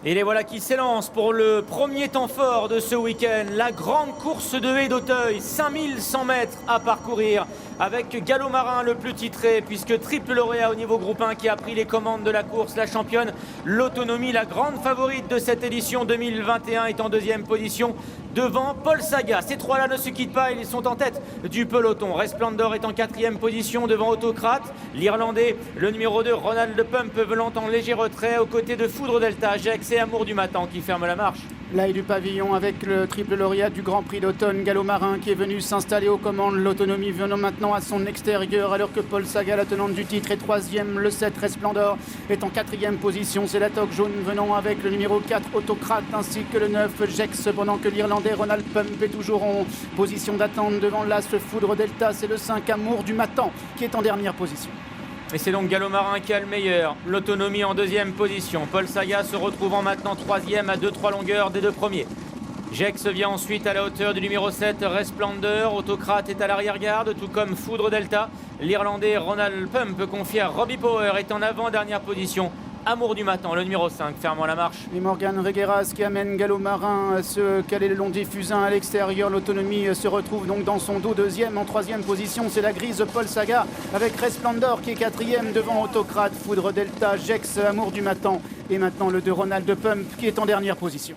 Et les voilà qui s'élancent pour le premier temps fort de ce week-end. La grande course de haie d'Auteuil, 5100 mètres à parcourir avec Gallo Marin le plus titré puisque triple lauréat au niveau groupe 1 qui a pris les commandes de la course. La championne, l'Autonomie, la grande favorite de cette édition 2021 est en deuxième position devant Paul Saga. Ces trois-là ne se quittent pas, ils sont en tête du peloton. Resplendor est en quatrième position devant Autocrate. L'Irlandais, le numéro 2, Ronald Pump, velant en léger retrait aux côtés de Foudre Delta, Gex et Amour du Matin qui ferment la marche. L'œil du pavillon avec le triple lauréat du Grand Prix d'automne, Gallo Marin, qui est venu s'installer aux commandes. L'Autonomie venant maintenant à son extérieur, alors que Paul Saga, la tenante du titre, est troisième. Le 7, Resplendor, est en quatrième position. C'est la toque jaune venant avec le numéro 4, Autocrate, ainsi que le 9, Gex, pendant que l'Irlandais Ronald Pump est toujours en position d'attente devant l'As Foudre Delta. C'est le 5, Amour du Matin, qui est en dernière position. Et c'est donc Gallo Marin qui a le meilleur. L'Autonomie en deuxième position. Paul Saga se retrouvant maintenant troisième à 2-3 longueurs des deux premiers. Gex vient ensuite à la hauteur du numéro 7, Resplendor. Autocrate est à l'arrière-garde, tout comme Foudre Delta. L'Irlandais Ronald Pump, confié à Robbie Power, est en avant-dernière position. Amour du Matin, le numéro 5, fermant la marche. Et Morgan Regueras qui amène Gallo Marin à se caler le long des fusains à l'extérieur. L'Autonomie se retrouve donc dans son dos deuxième. En troisième position, c'est la grise Paul Saga avec Resplendor qui est quatrième devant Autocrate, Foudre Delta, Gex, Amour du Matin. Et maintenant le 2 Ronald Pump qui est en dernière position.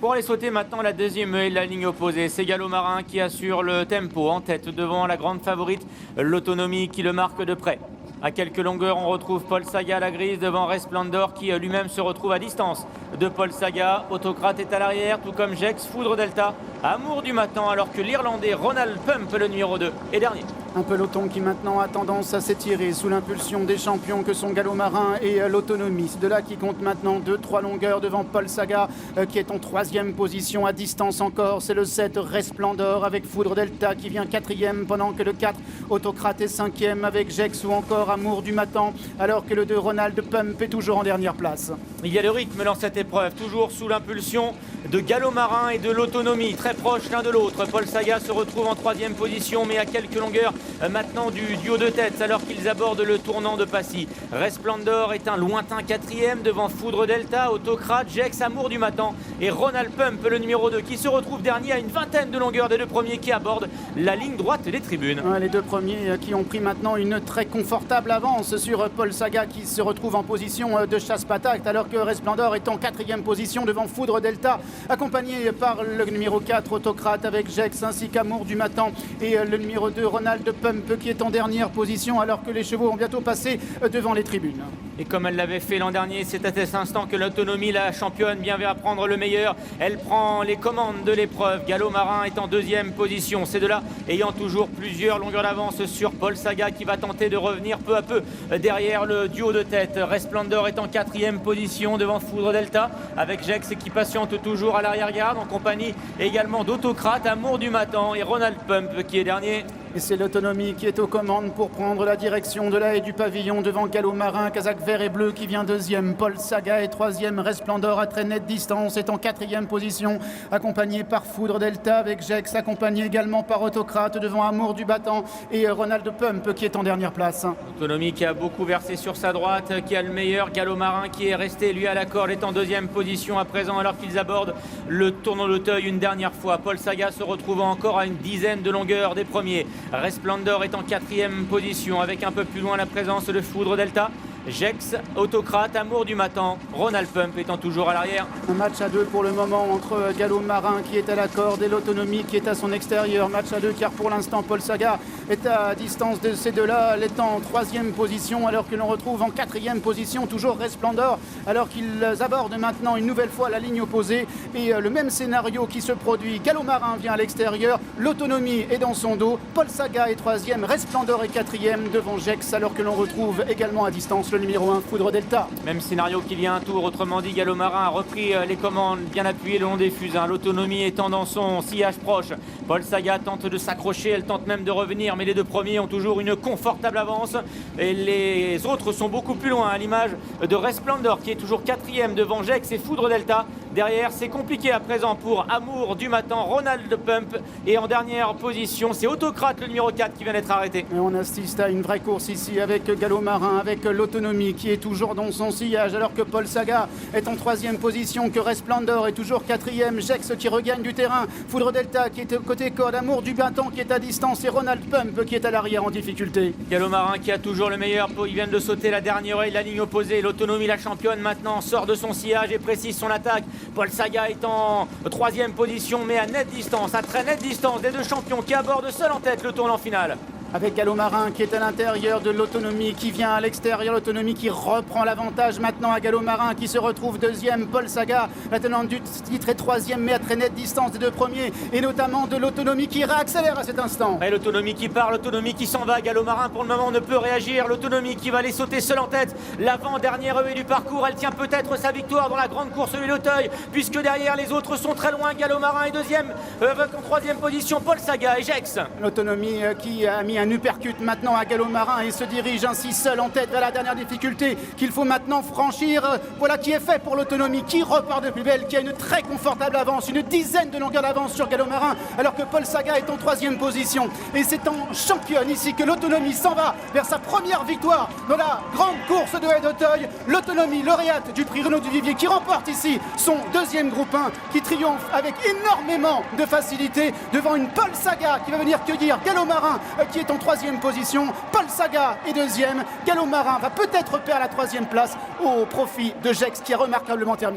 Pour aller sauter maintenant la deuxième et la ligne opposée, c'est Gallo Marin qui assure le tempo en tête devant la grande favorite, l'Autonomie qui le marque de près. À quelques longueurs, on retrouve Paul Saga à la grise devant Resplendor qui lui-même se retrouve à distance de Paul Saga. Autocrate est à l'arrière, tout comme Gex, Foudre Delta, Amour du Matin, alors que l'Irlandais Ronald Pump, le numéro 2, est dernier. Un peloton qui maintenant a tendance à s'étirer sous l'impulsion des champions que sont Gallo Marin et l'Autonomie. C'est de là qui compte maintenant 2-3 longueurs devant Paul Saga qui est en troisième position à distance encore. C'est le 7 Resplendor avec Foudre Delta qui vient quatrième pendant que le 4 Autocrate est cinquième avec Gex ou encore Amour du Matin, alors que le 2 Ronald Pump est toujours en dernière place. Il y a le rythme dans cette épreuve, toujours sous l'impulsion de Gallo Marin et de l'Autonomie, très proches l'un de l'autre. Paul Saga se retrouve en troisième position, mais à quelques longueurs maintenant du duo de tête, alors qu'ils abordent le tournant de Passy. Resplendor est un lointain quatrième devant Foudre Delta, Autocrate, Gex, Amour du Matin et Ronald Pump, le numéro 2, qui se retrouve dernier à une vingtaine de longueurs des deux premiers qui abordent la ligne droite des tribunes. Les deux premiers qui ont pris maintenant une très confortable avance sur Paul Saga qui se retrouve en position de chasse-patate, alors que Resplendor est en quatrième position devant Foudre Delta, accompagné par le numéro 4 Autocrate avec Gex ainsi qu'Amour du Matin et le numéro 2 Ronald Pump qui est en dernière position, alors que les chevaux vont bientôt passer devant les tribunes. Et comme elle l'avait fait l'an dernier, c'est à cet instant que l'Autonomie, la championne, bien va prendre le meilleur. Elle prend les commandes de l'épreuve. Gallo Marin est en deuxième position. Ces deux-là ayant toujours plusieurs longueurs d'avance sur Paul Saga qui va tenter de revenir peu à peu derrière le duo de tête. Resplendor est en quatrième position devant Foudre Delta avec Gex qui patiente toujours à l'arrière-garde en compagnie également d'Autocrate, Amour du Matin et Ronald Pump qui est dernier. Et c'est l'Autonomie qui est aux commandes pour prendre la direction de la haie du pavillon devant Gallo Marin, casaque vert et bleu qui vient deuxième. Paul Saga est troisième. Resplendor à très nette distance est en quatrième position, accompagné par Foudre Delta avec Gex, accompagné également par Autocrate devant Amour du Battant et Ronald Pump qui est en dernière place. Autonomie qui a beaucoup versé sur sa droite, qui a le meilleur. Gallo Marin qui est resté lui à la corde est en deuxième position à présent alors qu'ils abordent le tournant d'Auteuil une dernière fois. Paul Saga se retrouvant encore à une dizaine de longueurs des premiers. Resplendor est en quatrième position avec un peu plus loin la présence de Foudre Delta. Gex, Autocrate, Amour du Matin, Ronald Pump étant toujours à l'arrière. Un match à deux pour le moment entre Gallo Marin qui est à la corde et l'Autonomie qui est à son extérieur. Match à deux car pour l'instant Paul Saga est à distance de ces deux-là. Elle est en troisième position alors que l'on retrouve en quatrième position toujours Resplendor alors qu'ils abordent maintenant une nouvelle fois la ligne opposée. Et le même scénario qui se produit. Gallo Marin vient à l'extérieur, l'Autonomie est dans son dos. Paul Saga est troisième, Resplendor est quatrième devant Gex alors que l'on retrouve également à distance le numéro 1 Foudre Delta. Même scénario qu'il y a un tour, autrement dit Gallo Marin a repris les commandes bien appuyées le long des fusains, l'Autonomie étant dans son sillage proche. Paul Saga tente de s'accrocher, elle tente même de revenir, mais les deux premiers ont toujours une confortable avance et les autres sont beaucoup plus loin, à l'image de Resplendor qui est toujours quatrième devant Gex et Foudre Delta Derrière, c'est compliqué à présent pour Amour du Matin, Ronald Pump. Et en dernière position, c'est Autocrate, le numéro 4, qui vient d'être arrêté. Et on assiste à une vraie course ici avec Gallo Marin, avec l'Autonomie qui est toujours dans son sillage, alors que Paul Saga est en 3e position, que Resplendor est toujours 4e, Jex qui regagne du terrain, Foudre Delta qui est côté corde, Amour du Matin qui est à distance et Ronald Pump qui est à l'arrière en difficulté. Gallo Marin qui a toujours le meilleur, il vient de sauter la dernière oreille, la ligne opposée. L'Autonomie, la championne maintenant, sort de son sillage et précise son attaque. Paul Saga est en 3e position, mais à nette distance, à très nette distance des deux champions qui abordent seul en tête le tournant final. Avec Gallo Marin qui est à l'intérieur de l'Autonomie, qui vient à l'extérieur, l'Autonomie qui reprend l'avantage maintenant à Gallo Marin qui se retrouve 2e, Paul Saga, la tenante du titre est 3e mais à très nette distance des deux premiers et notamment de l'Autonomie qui réaccélère à cet instant. Et l'Autonomie qui part, l'Autonomie qui s'en va, Gallo Marin pour le moment ne peut réagir, l'Autonomie qui va aller sauter seul en tête, l'avant-dernière EV du parcours, elle tient peut-être sa victoire dans la grande course de l'Auteuil puisque derrière les autres sont très loin. Gallo Marin est 2e, avec en 3e position Paul Saga et Jex. L'Autonomie qui a mis un uppercut maintenant à Gallo Marin et se dirige ainsi seul en tête vers la dernière difficulté qu'il faut maintenant franchir. Voilà qui est fait pour l'Autonomie qui repart de plus belle, qui a une très confortable avance, une dizaine de longueurs d'avance sur Gallo Marin, alors que Paul Saga est en 3e position. Et c'est en championne ici que l'Autonomie s'en va vers sa première victoire dans la grande course de Haie d'Auteuil. L'Autonomie, lauréate du prix Renaud Duvivier, qui remporte ici son 2e groupe 1, qui triomphe avec énormément de facilité devant une Paul Saga qui va venir cueillir Gallo Marin qui est en 3e position. Paul Saga est 2e. Gallo Marin va peut-être perdre la 3e place au profit de Jex qui a remarquablement terminé.